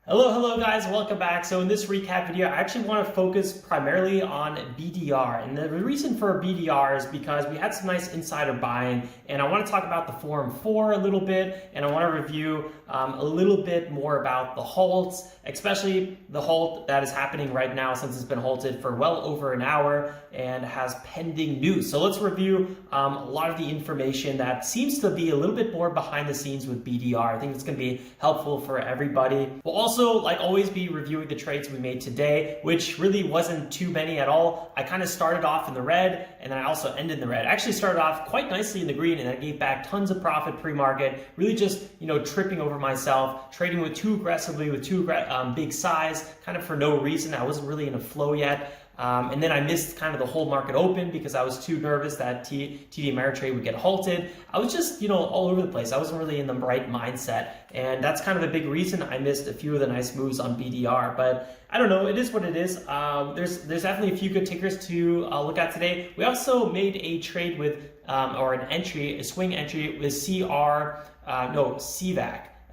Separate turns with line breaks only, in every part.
Hello guys, welcome back. So in this recap video, I actually want to focus primarily on BDR. And the reason for BDR is because we had some nice insider buying, and I want to talk about the Forum 4 a little bit, and I want to review a little bit more about the halts, especially the halt that is happening right now since it's been halted for well over an hour and has pending news. So let's review a lot of the information that seems to be a little bit more behind the scenes with BDR. I think it's going to be helpful for everybody. We'll also, like always, be reviewing the trades we made today, which really wasn't too many at all. I kind of started off in the red, and then I also ended in the red. I actually started off quite nicely in the green, and I gave back tons of profit pre-market, really just, tripping over myself, trading with too aggressively, with too big size, kind of for no reason. I wasn't really in a flow yet. And then I missed kind of the whole market open because I was too nervous that TD Ameritrade would get halted. I was just, all over the place. I wasn't really in the right mindset. And that's kind of a big reason I missed a few of the nice moves on BDR. But I don't know, it is what it is. There's definitely a few good tickers to look at today. We also made a trade with, or an entry, a swing entry with CVAC.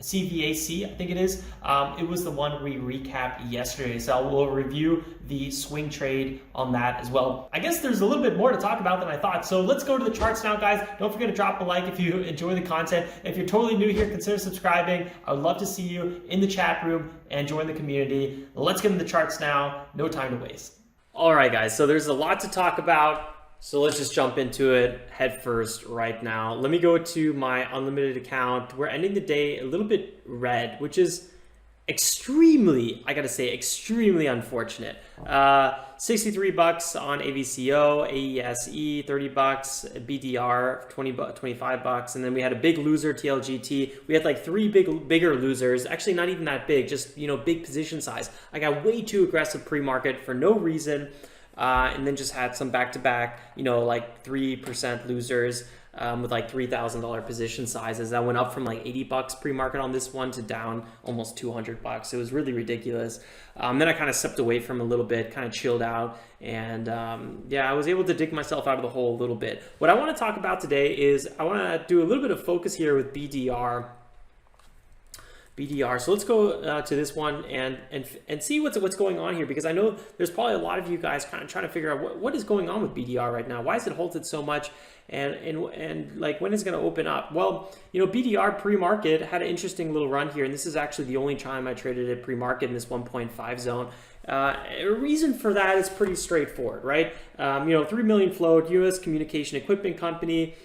CVAC, I think it is. It was the one we recapped yesterday, so we'll review the swing trade on that as well. I guess there's a little bit more to talk about than I thought, so let's go to the charts now, guys. Don't forget to drop a like if you enjoy the content. If you're totally new here, consider subscribing. I would love to see you in the chat room and join the community. Let's get into the charts now. No time to waste. All right, guys, so there's a lot to talk about. So let's just jump into it head first right now. Let me go to my unlimited account. We're ending the day a little bit red, which is extremely, I gotta say, extremely unfortunate. 63 bucks on AVCO, AESE, 30 bucks, BDR, 25 bucks. And then we had a big loser, TLGT. We had like three bigger losers, actually not even that big, just, big position size. I got way too aggressive pre-market for no reason. And then just had some back-to-back, like 3% losers with like $3,000 position sizes. That went up from like 80 bucks pre-market on this one to down almost 200 bucks. It was really ridiculous. Then I kind of stepped away from a little bit, kind of chilled out. And yeah, I was able to dig myself out of the hole a little bit. What I want to talk about today is I want to do a little bit of focus here with BDR. So let's go to this one and see what's going on here, because I know there's probably a lot of you guys kind of trying to figure out what is going on with BDR right now. Why is it halted so much, and like when is it going to open up? Well, BDR pre-market had an interesting little run here, and this is actually the only time I traded it pre-market in this 1.5 zone. A reason for that is pretty straightforward, right? 3 million float, U.S. communication equipment company.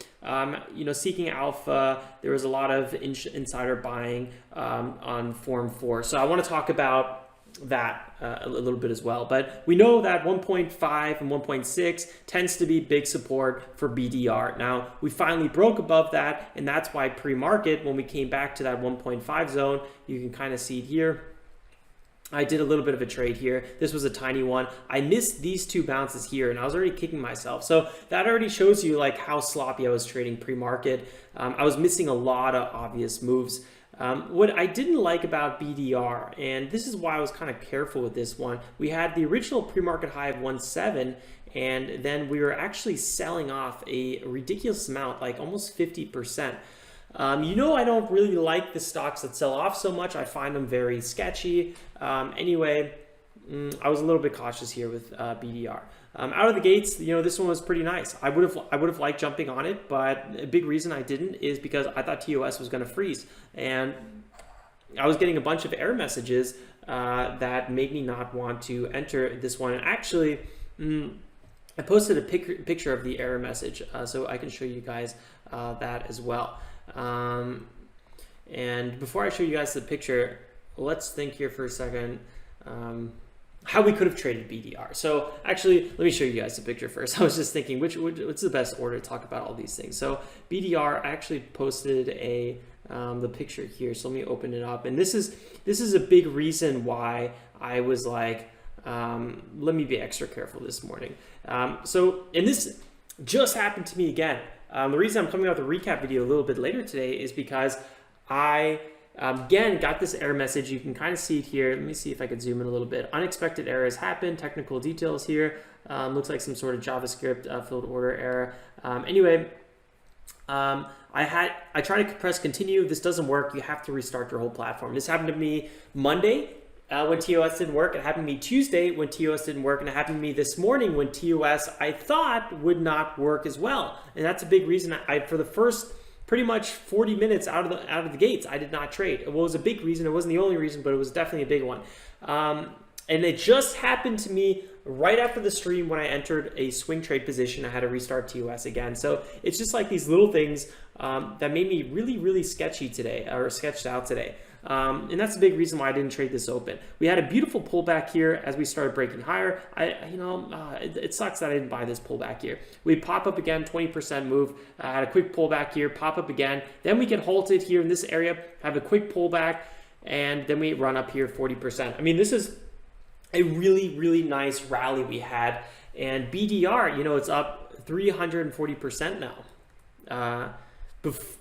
Seeking alpha, there was a lot of insider buying on Forum 4. So I want to talk about that a little bit as well. But we know that 1.5 and 1.6 tends to be big support for BDR. Now, we finally broke above that, and that's why pre-market, when we came back to that 1.5 zone, you can kind of see it here. I did a little bit of a trade here. This was a tiny one. I missed these two bounces here, and I was already kicking myself. So that already shows you like how sloppy I was trading pre-market. I was missing a lot of obvious moves. What I didn't like about BDR, and this is why I was kind of careful with this one, we had the original pre-market high of 1.7, and then we were actually selling off a ridiculous amount, like almost 50%. I don't really like the stocks that sell off so much. I find them very sketchy. Anyway, I was a little bit cautious here with BDR. Out of the gates, this one was pretty nice. I would have liked jumping on it, but a big reason I didn't is because I thought TOS was going to freeze, and I was getting a bunch of error messages that made me not want to enter this one. And actually, I posted a picture of the error message, so I can show you guys that as well. And before I show you guys the picture, let's think here for a second how we could have traded BDR. So actually, let me show you guys the picture first. I was just thinking what's the best order to talk about all these things. So BDR, I actually posted the picture here. So let me open it up. And this is a big reason why I was like, let me be extra careful this morning. And this just happened to me again. The reason I'm coming out with a recap video a little bit later today is because I, again, got this error message. You can kind of see it here. Let me see if I could zoom in a little bit. Unexpected errors happen. Technical details here. Looks like some sort of JavaScript field order error. Anyway, I try to press continue. This doesn't work. You have to restart your whole platform. This happened to me Monday, when TOS didn't work. It happened to me Tuesday when TOS didn't work, and it happened to me this morning when TOS I thought would not work as well. And that's a big reason for the first pretty much 40 minutes out of the gates, I did not trade. It was a big reason. It wasn't the only reason, but it was definitely a big one. And it just happened to me right after the stream when I entered a swing trade position. I had to restart TOS again. So it's just like these little things that made me really, really sketchy today, or sketched out today. And that's a big reason why I didn't trade this open. We had a beautiful pullback here as we started breaking higher. It sucks that I didn't buy this pullback here. We pop up again, 20% move. Had a quick pullback here, pop up again. Then we get halted here in this area, have a quick pullback, and then we run up here 40%. I mean, this is a really, really nice rally we had. And BDR, it's up 340% now.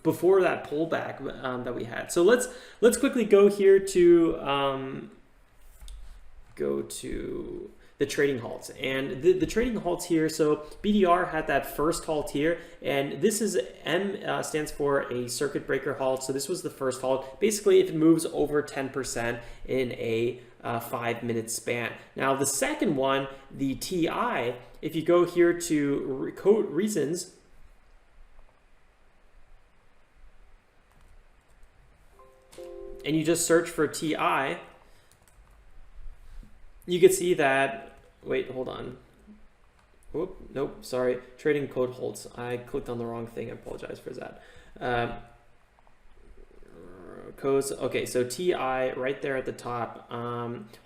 Before that pullback that we had. So let's quickly go here to the trading halts, and the trading halts here. So BDR had that first halt here, and this is stands for a circuit breaker halt. So this was the first halt. Basically, if it moves over 10% in a 5-minute span. Now the second one, the TI, if you go here to code reasons, and you just search for TI, you can see that, wait, hold on. Whoop, nope, sorry, trading code halts. I clicked on the wrong thing, I apologize for that. Codes, okay, so TI right there at the top,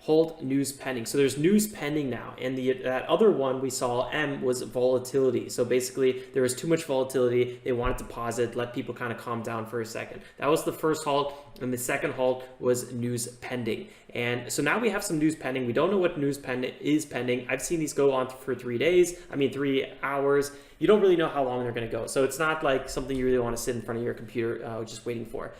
halt news pending. So there's news pending now, and that other one we saw, M, was volatility. So basically there was too much volatility. They wanted to pause it, let people kind of calm down for a second. That was the first halt, and the second halt was news pending. And so now we have some news pending. We don't know what news is pending. I've seen these go on for 3 days. I mean, 3 hours. You don't really know how long they're going to go. So it's not like something you really want to sit in front of your computer just waiting for.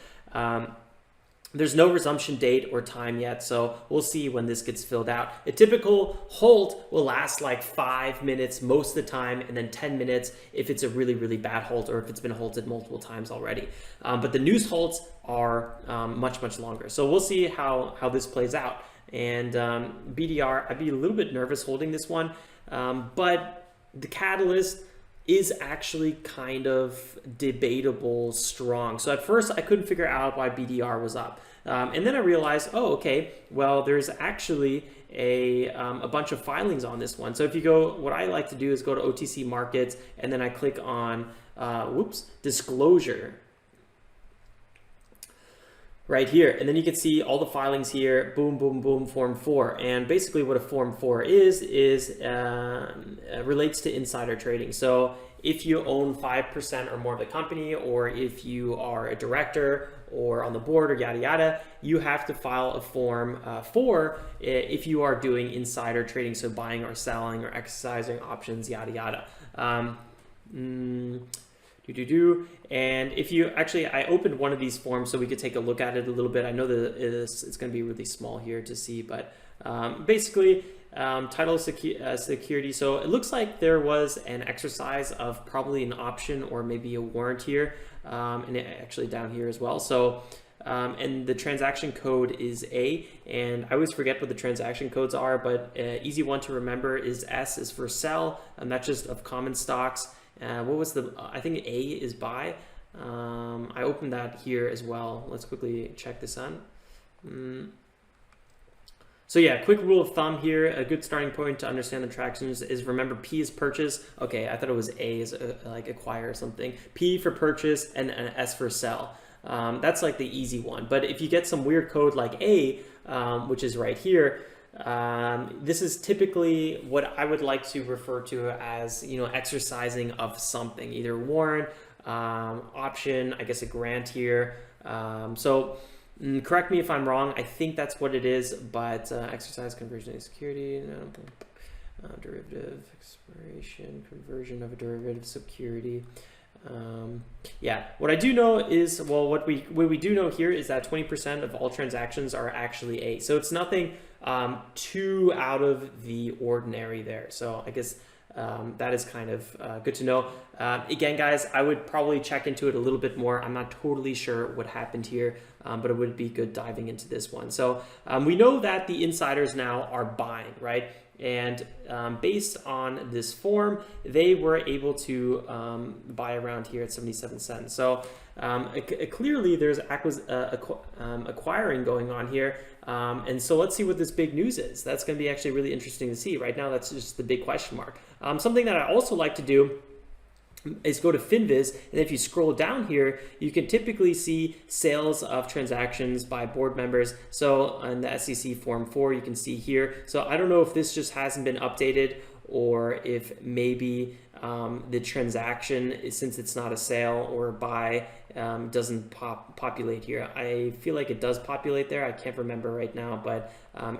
There's no resumption date or time yet, so we'll see when this gets filled out. A typical halt will last like 5 minutes most of the time, and then 10 minutes if it's a really, really bad halt or if it's been halted multiple times already. But the news halts are much, much longer. So we'll see how this plays out. And BDR, I'd be a little bit nervous holding this one, but the catalyst is actually kind of debatable strong. So at first I couldn't figure out why BDR was up. And then I realized, oh, okay, well, there's actually a bunch of filings on this one. So if you go, what I like to do is go to OTC markets, and then I click on, disclosure right here. And then you can see all the filings here, boom, boom, boom, form 4. And basically what a form 4 is relates to insider trading. So if you own 5% or more of the company, or if you are a director or on the board or yada, yada, you have to file a form 4 if you are doing insider trading. So buying or selling or exercising options, yada, yada. And if you actually, I opened one of these forms so we could take a look at it a little bit. I know that it's going to be really small here to see, but basically title security. So it looks like there was an exercise of probably an option or maybe a warrant here, and actually down here as well. So and the transaction code is A, and I always forget what the transaction codes are, but easy one to remember is S is for sell, and that's just of common stocks. What was the, I think A is buy. I opened that here as well. Let's quickly check this on. So yeah, quick rule of thumb here, a good starting point to understand the transactions is remember P is purchase. Okay, I thought it was A is like acquire or something. P for purchase and an S for sell. That's like the easy one. But if you get some weird code like A, which is right here, this is typically what I would like to refer to as, exercising of something, either warrant, option, I guess a grant here. So correct me if I'm wrong. I think that's what it is, but exercise, conversion of security, derivative, expiration, conversion of a derivative security. Yeah, what I do know is, well, what we do know here is that 20% of all transactions are actually A. So it's nothing too out of the ordinary there. So I guess that is kind of good to know. Again, guys, I would probably check into it a little bit more. I'm not totally sure what happened here, but it would be good diving into this one. So we know that the insiders now are buying, right? And based on this form, they were able to buy around here at 77 cents. So clearly there's acquiring going on here. And so let's see what this big news is. That's going to be actually really interesting to see. Right now, that's just the big question mark. Something that I also like to do is go to Finviz, and if you scroll down here, you can typically see sales of transactions by board members. So on the SEC Form 4, you can see here. So I don't know if this just hasn't been updated, or if maybe the transaction, since it's not a sale or a buy, doesn't populate here. I feel like it does populate there. I can't remember right now, but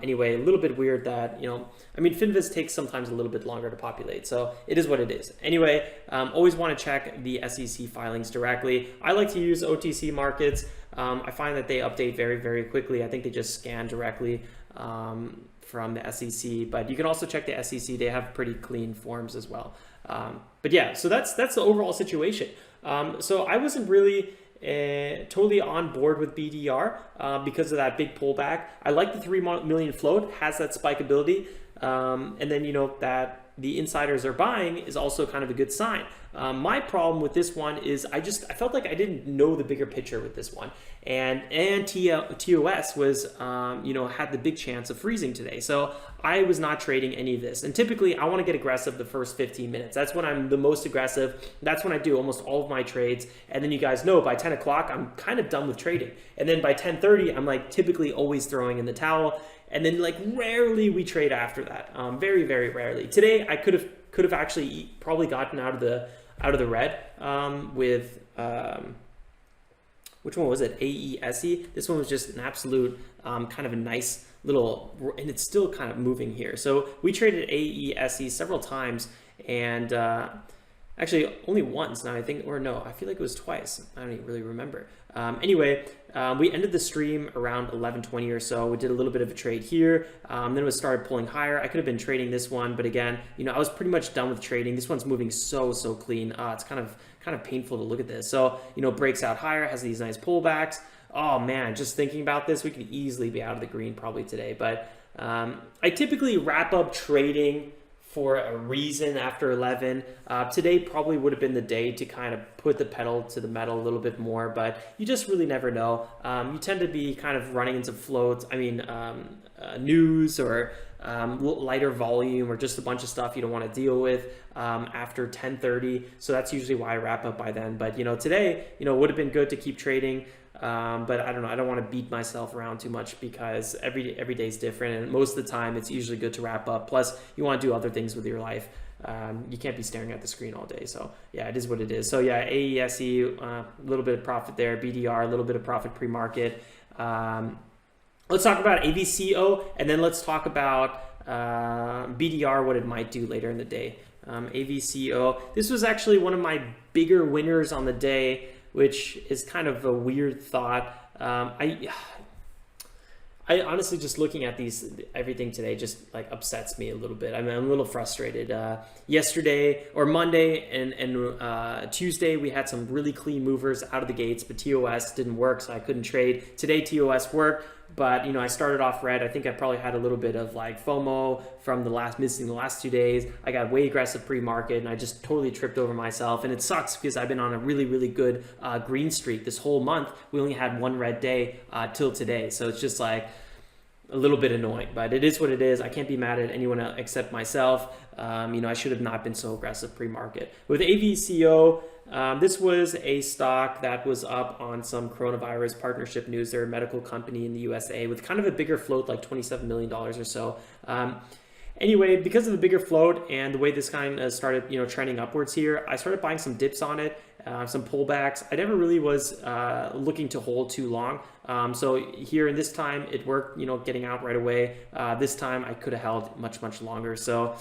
anyway, a little bit weird that, I mean, Finviz takes sometimes a little bit longer to populate, so it is what it is. Anyway, always want to check the SEC filings directly. I like to use OTC markets. I find that they update very, very quickly. I think they just scan directly from the SEC, but you can also check the SEC. They have pretty clean forms as well. But yeah, so that's the overall situation. So I wasn't really totally on board with BDR because of that big pullback. I like the 3 million float, has that spikeability, and then that the insiders are buying is also kind of a good sign. My problem with this one is I felt like I didn't know the bigger picture with this one, and TOS was had the big chance of freezing today, so I was not trading any of this. And typically I want to get aggressive the first 15 minutes. That's when I'm the most aggressive. That's when I do almost all of my trades. And then you guys know by 10 o'clock I'm kind of done with trading, and then by 10:30 I'm like typically always throwing in the towel. And then like rarely we trade after that. Very, very rarely. Today I could have actually probably gotten out of the red with which one was it? AESE. This one was just an absolute kind of a nice little, and it's still kind of moving here. So we traded AESE several times, and actually only once now I think, or no, I feel like it was twice. I don't even really remember. Anyway, we ended the stream around 11:20 or so. We did a little bit of a trade here. Then it started pulling higher. I could have been trading this one, but again, I was pretty much done with trading. This one's moving so clean. It's kind of painful to look at this. So, breaks out higher, has these nice pullbacks. Oh man, just thinking about this, we could easily be out of the green probably today. But I typically wrap up trading for a reason after 11. Today probably would have been the day to kind of put the pedal to the metal a little bit more, but you just really never know. You tend to be kind of running into floats, news or lighter volume, or just a bunch of stuff you don't want to deal with after 10:30. So that's usually why I wrap up by then. But today, would have been good to keep trading. But I don't know. I don't want to beat myself around too much because every day is different, and most of the time it's usually good to wrap up. Plus, you want to do other things with your life. You can't be staring at the screen all day. So yeah, it is what it is. So yeah, AESE, a little bit of profit there. BDR, a little bit of profit pre-market. Let's talk about AVCO, and then let's talk about BDR, what it might do later in the day. AVCO, this was actually one of my bigger winners on the day, which is kind of a weird thought. I honestly, just looking at everything today just like upsets me a little bit. I'm a little frustrated. Yesterday or Monday and Tuesday, we had some really clean movers out of the gates, but TOS didn't work, so I couldn't trade. Today, TOS worked, but I started off red. I think I probably had a little bit of like FOMO from missing the last 2 days. I got way aggressive pre-market, and I just totally tripped over myself. And it sucks because I've been on a really, really good green streak this whole month. We only had one red day till today, so it's just like a little bit annoying, but it is what it is. I can't be mad at anyone except myself. I should have not been so aggressive pre-market. With AVCO, this was a stock that was up on some coronavirus partnership news. They're a medical company in the USA with kind of a bigger float, like $27 million or so. Anyway, because of the bigger float and the way this kind of started, trending upwards here, I started buying some dips on it, some pullbacks. I never really was looking to hold too long. So here in this time, it worked, getting out right away. This time I could have held much longer. So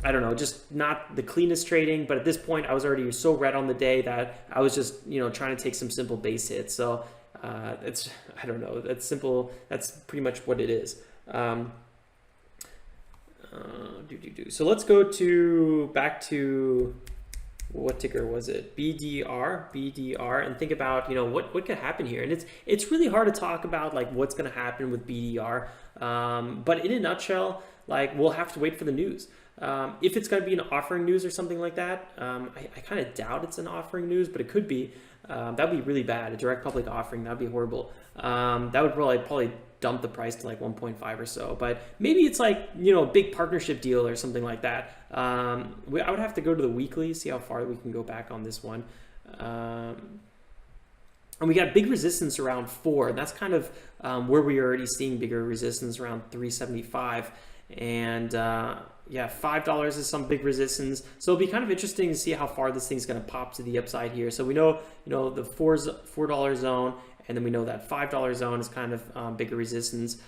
I don't know, just not the cleanest trading, but at this point I was already so red on the day that I was just, trying to take some simple base hits. So I don't know, that's simple. That's pretty much what it is. So let's go back to, what ticker was it? BDR, and think about, what could happen here. And it's really hard to talk about like what's going to happen with BDR. But in a nutshell, like we'll have to wait for the news. If it's going to be an offering news or something like that, I kind of doubt it's an offering news, but it could be. That'd be really bad. A direct public offering, that'd be horrible. That would probably dump the price to like 1.5 or so. But maybe it's like, a big partnership deal or something like that. I would have to go to the weekly, see how far we can go back on this one. And we got big resistance around 4, and that's kind of where we are already seeing bigger resistance around 375. And yeah, $5 is some big resistance. So it'll be kind of interesting to see how far this thing's going to pop to the upside here. So we know, the $4 zone, and then we know that $5 zone is kind of bigger resistance.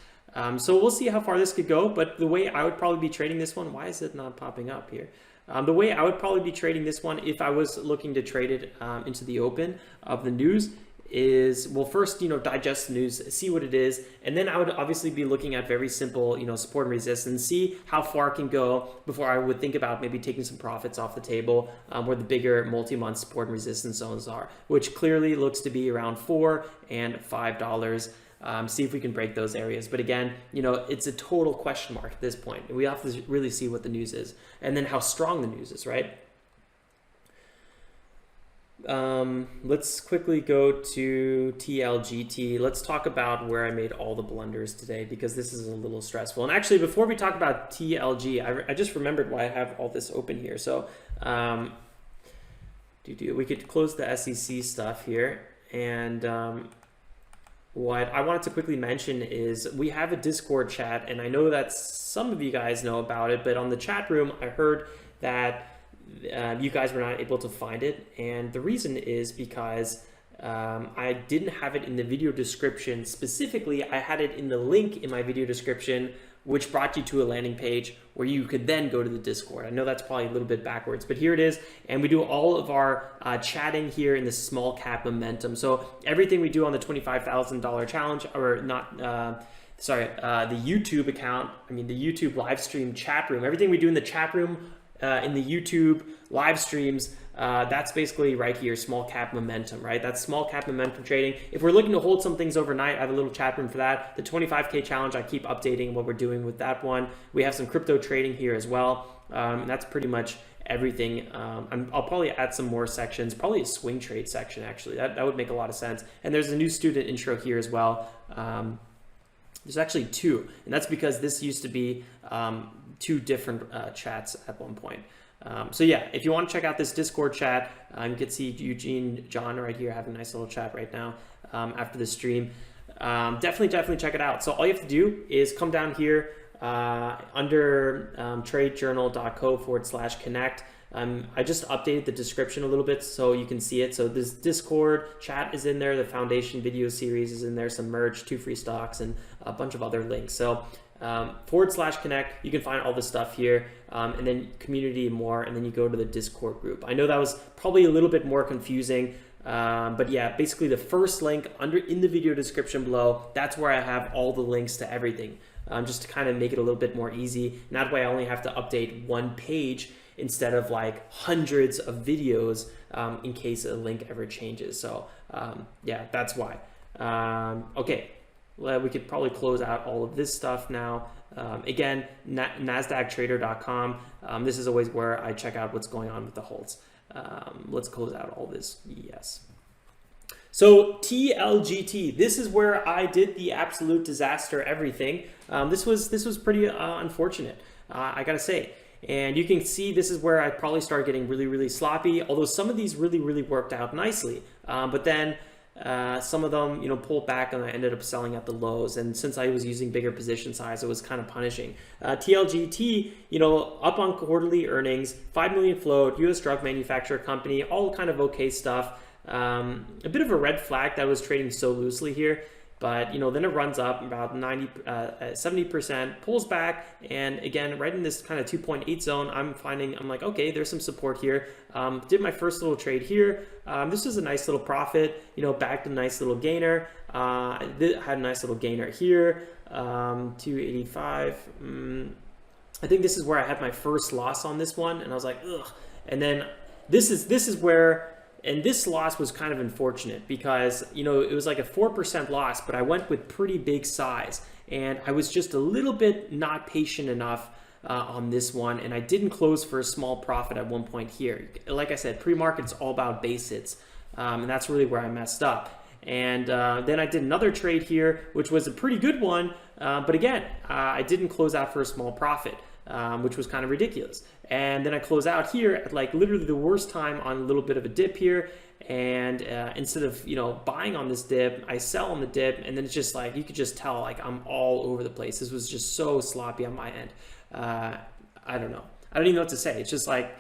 So we'll see how far this could go. But the way I would probably be trading this one, why is it not popping up here? The way I would probably be trading this one, if I was looking to trade it into the open of the news, is, well, first, digest the news, see what it is, and then I would obviously be looking at very simple, support and resistance, see how far it can go before I would think about maybe taking some profits off the table, where the bigger multi-month support and resistance zones are, which clearly looks to be around $4 and $5. See if we can break those areas. But again, it's a total question mark at this point. We have to really see what the news is and then how strong the news is, right? Let's quickly go to TLGT. Let's talk about where I made all the blunders today, because this is a little stressful. And actually, before we talk about TLG, I just remembered why I have all this open here. So we could close the SEC stuff here. And what I wanted to quickly mention is we have a Discord chat, and I know that some of you guys know about it, but on the chat room, I heard that you guys were not able to find it, and the reason is because I didn't have it in the video description. Specifically, I had it in the link in my video description, which brought you to a landing page where you could then go to the Discord. I know that's probably a little bit backwards, but here it is, and we do all of our chatting here in the small cap momentum. So everything we do on the $25,000 challenge, or not, the YouTube account, the YouTube live stream chat room, everything we do in the chat room, in the YouTube live streams, that's basically right here, small cap momentum, right? That's small cap momentum trading. If we're looking to hold some things overnight, I have a little chat room for that. The 25K challenge, I keep updating what we're doing with that one. We have some crypto trading here as well. And that's pretty much everything. I'll probably add some more sections, probably a swing trade section, actually. That would make a lot of sense. And there's a new student intro here as well. There's actually 2, and that's because this used to be 2 different chats at one point. So yeah, if you want to check out this Discord chat, you can see Eugene, John right here having a nice little chat right now after the stream. Definitely check it out. So all you have to do is come down here under tradejournal.co/connect. I just updated the description a little bit so you can see it. So this Discord chat is in there, the foundation video series is in there, some merch, 2 free stocks, and a bunch of other links. So /connect, you can find all this stuff here, and then community and more, and then you go to the Discord group. I know that was probably a little bit more confusing, but yeah, basically the first link in the video description below, that's where I have all the links to everything, just to kind of make it a little bit more easy. And that way I only have to update 1 page instead of like hundreds of videos in case a link ever changes. So yeah, that's why. Okay, well, we could probably close out all of this stuff now. Again, NASDAQtrader.com. This is always where I check out what's going on with the halts. Let's close out all this. Yes. So TLGT, this is where I did the absolute disaster everything. This was pretty unfortunate, I gotta say. And you can see this is where I probably started getting really sloppy, although some of these really worked out nicely. But then some of them, pulled back, and I ended up selling at the lows. And since I was using bigger position size, it was kind of punishing. TLGT, up on quarterly earnings, 5 million float, U.S. drug manufacturer company, all kind of okay stuff. A bit of a red flag that was trading so loosely here. But, then it runs up about 70%, pulls back, and again, right in this kind of 2.8 zone, I'm like, okay, there's some support here. Did my first little trade here. This was a nice little profit, backed a nice little gainer. Had a nice little gainer here, 285. I think this is where I had my first loss on this one, and I was like, ugh. And then this is where, and this loss was kind of unfortunate because, you know, it was like a 4% loss, but I went with pretty big size, and I was just a little bit not patient enough on this one, and I didn't close for a small profit at one point here. Like I said, pre-market is all about base hits, and that's really where I messed up. And then I did another trade here, which was a pretty good one, but again, I didn't close out for a small profit, which was kind of ridiculous. And then I close out here at like literally the worst time on a little bit of a dip here, and instead of, you know, buying on this dip, I sell on the dip, and then it's just like, you could just tell like I'm all over the place. This was just so sloppy on my end. I don't know. I don't even know what to say. It's just like,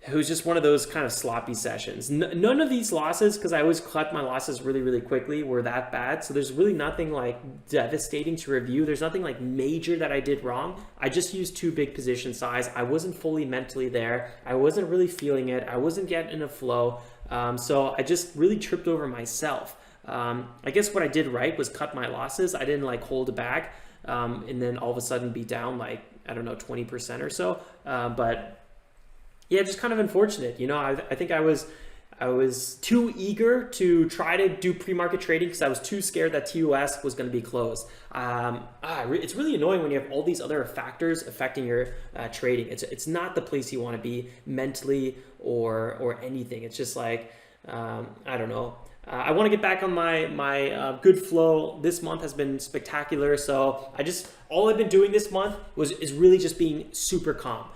it was just one of those kind of sloppy sessions. None of these losses, because I always cut my losses really, really quickly, were that bad. So there's really nothing like devastating to review. There's nothing like major that I did wrong. I just used too big position size. I wasn't fully mentally there. I wasn't really feeling it. I wasn't getting a flow. So I just really tripped over myself. I guess what I did right was cut my losses. I didn't like hold it back and then all of a sudden be down like, I don't know, 20% or so. But yeah, just kind of unfortunate. You know, I think I was too eager to try to do pre-market trading because I was too scared that TOS was going to be closed. It's really annoying when you have all these other factors affecting your trading. It's not the place you want to be mentally or anything. It's just like, I don't know. I want to get back on my good flow. This month has been spectacular. So all I've been doing this month is really just being super calm.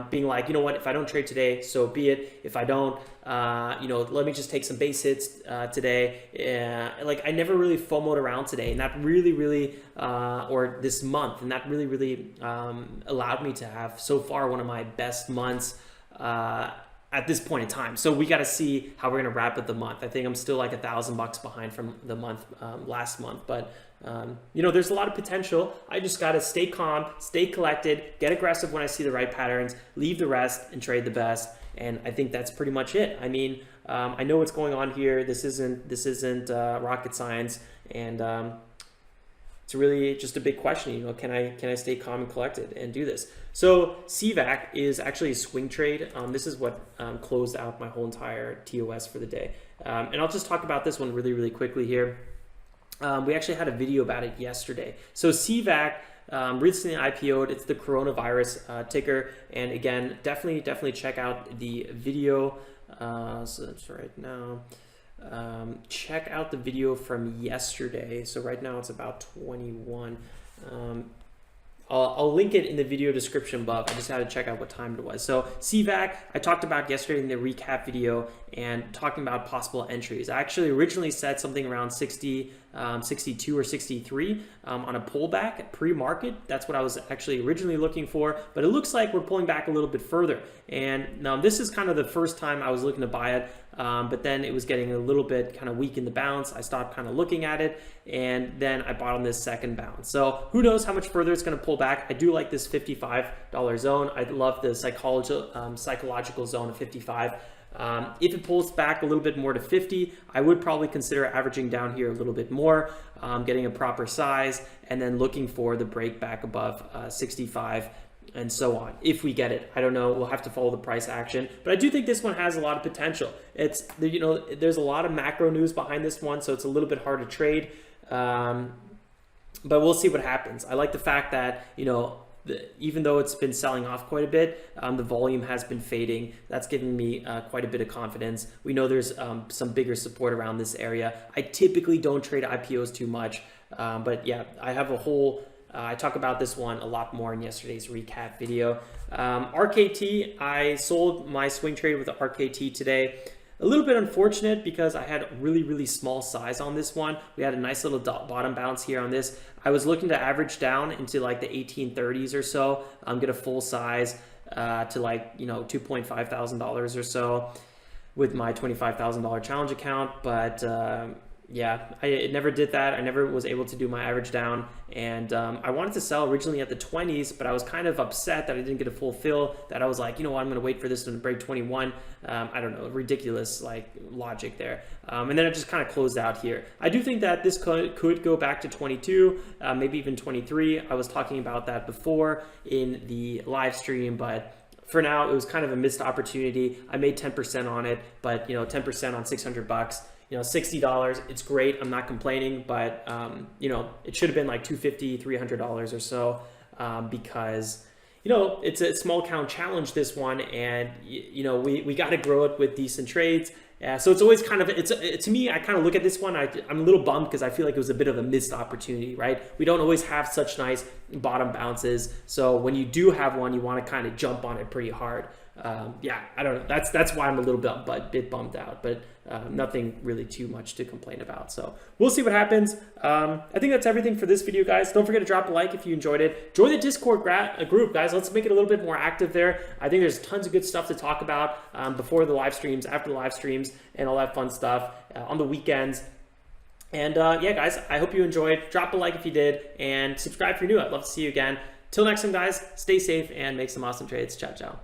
Being like, you know what, if I don't trade today, so be it. If I don't, you know, let me just take some base hits today. Like I never really FOMO'd around today, and that really, or this month, and that really allowed me to have so far one of my best months at this point in time. So we got to see how we're going to wrap up the month. I think I'm still like $1,000 behind from the month last month, but you know, there's a lot of potential. I just got to stay calm, stay collected, get aggressive when I see the right patterns, leave the rest and trade the best. And I think that's pretty much it. I mean, I know what's going on here. This isn't rocket science, and it's really just a big question. You know, can I stay calm and collected and do this? So CVAC is actually a swing trade. This is what closed out my whole entire TOS for the day. And I'll just talk about this one really quickly here. We actually had a video about it yesterday. So CVAC recently IPO'd. It's the coronavirus ticker. And again, definitely check out the video. So that's right now. Check out the video from yesterday. So right now it's about 21. I'll link it in the video description above. I just had to check out what time it was. So CVAC, I talked about yesterday in the recap video and talking about possible entries. I actually originally said something around 60, 62 or 63 on a pullback pre-market. That's what I was actually originally looking for, but it looks like we're pulling back a little bit further. And now this is kind of the first time I was looking to buy it, but then it was getting a little bit kind of weak in the bounce. I stopped kind of looking at it, and then I bought on this second bounce. So who knows how much further it's going to pull back. I do like this $55 zone. I love the psychological zone of 55. If it pulls back a little bit more to 50, I would probably consider averaging down here a little bit more, getting a proper size, and then looking for the break back above 65 and so on. If we get it, I don't know. We'll have to follow the price action, but I do think this one has a lot of potential. It's, you know, there's a lot of macro news behind this one, so it's a little bit hard to trade. But we'll see what happens. I like the fact that, you know, even though it's been selling off quite a bit, the volume has been fading. That's giving me quite a bit of confidence. We know there's some bigger support around this area. I typically don't trade IPOs too much, but yeah, I have a whole, I talk about this one a lot more in yesterday's recap video. RKT, I sold my swing trade with the RKT today. A little bit unfortunate because I had really small size on this one. We had a nice little bottom bounce here on this. I was looking to average down into like the 1830s or so, get a full size to like, you know, $2,500 or so with my $25,000 challenge account. But Yeah, I never did that. I never was able to do my average down, and I wanted to sell originally at the 20s, but I was kind of upset that I didn't get a full fill, that I was like, you know what, I'm going to wait for this one to break 21. I don't know, ridiculous like logic there. And then I just kind of closed out here. I do think that this could go back to 22, maybe even 23. I was talking about that before in the live stream, but for now, it was kind of a missed opportunity. I made 10% on it, but 10% on $600. $60, it's great. I'm not complaining, but it should have been like $250, $300 or so, because it's a small count challenge, this one, and we got to grow it with decent trades. So it's always kind of, to me, I kind of look at this one, I'm a little bummed because I feel like it was a bit of a missed opportunity, right? We don't always have such nice bottom bounces. So when you do have one, you want to kind of jump on it pretty hard. Yeah, I don't know. That's why I'm a little bit bummed out, but nothing really too much to complain about. So we'll see what happens. I think that's everything for this video, guys. Don't forget to drop a like if you enjoyed it. Join the Discord group, guys. Let's make it a little bit more active there. I think there's tons of good stuff to talk about before the live streams, after the live streams, and all that fun stuff on the weekends. And yeah, guys, I hope you enjoyed. Drop a like if you did, and subscribe if you're new. I'd love to see you again. Till next time, guys, stay safe and make some awesome trades. Ciao, ciao.